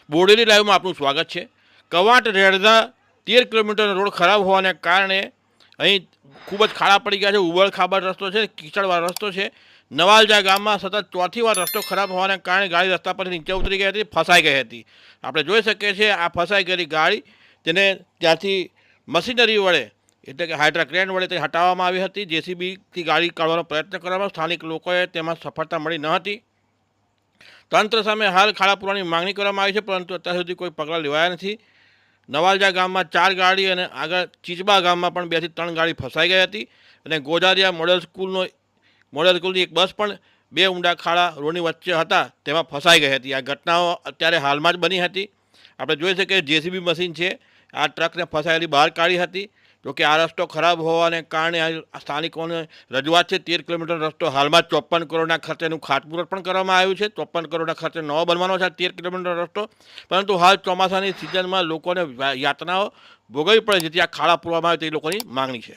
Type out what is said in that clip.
બોડેલી લાઈવમાં આપનું સ્વાગત છે। કવાંટ રેડધા 13 કિલોમીટરનો રોડ ખરાબ હોવાને કારણે અહીં ખૂબ જ ખાડા પડી ગયા છે। ઉબડ ખાબડ રસ્તો છે, કીચડવાળો રસ્તો છે। નવાલજા ગામમાં સતત ચોથી વાર રસ્તો ખરાબ હોવાને કારણે ગાડી રસ્તા પરથી નીચે ઉતરી ગઈ હતી, ફસાઈ ગઈ હતી। આપણે જોઈ શકીએ છીએ આ ફસાઈ ગયેલી ગાડી જેને ત્યાંથી મશીનરી વડે એટલે કે હાઇડ્રા ક્રેન વડે તે હટાવવામાં આવી હતી। જેસીબીથી ગાડી કાઢવાનો પ્રયત્ન કરવામાં સ્થાનિક લોકોએ તેમાં સફળતા મળી ન હતી। તંત્ર સામે હાલ ખાડા પૂરવાની માંગણી કરવામાં આવી છે, પરંતુ અત્યાર સુધી કોઈ પગલાં લેવાયા નથી। નવાલજા ગામમાં 4 ગાડી અને આગળ ચીચબા ગામમાં પણ 2 થી 3 ગાડી ફસાઈ ગઈ હતી અને ગોજારિયા મોડેલ સ્કૂલની એક બસ પણ 2 ઊંડા ખાડા રોડની વચ્ચે હતા તેમાં ફસાઈ ગઈ હતી। આ ઘટનાઓ અત્યારે હાલમાં જ બની હતી। આપણે જોઈ શકીએ જેસીબી મશીન છે આ ટ્રકને ફસાયેલી બહાર કાઢી હતી। જોકે આ રસ્તો ખરાબ હોવાને કારણે આ સ્થાનિકોને રજૂઆત છે। 13 કિલોમીટરનો રસ્તો હાલમાં 54 કરોડના ખર્ચેનું ખાતમુહૂર્ત પણ કરવામાં આવ્યું છે। 54 કરોડના ખર્ચે નવો બનવાનો છે 13 કિલોમીટરનો રસ્તો, પરંતુ હાલ ચોમાસાની સિઝનમાં લોકોને યાતનાઓ ભોગવવી પડે જેથી આ ખાડા પૂરવામાં આવે તે લોકોની માંગણી છે।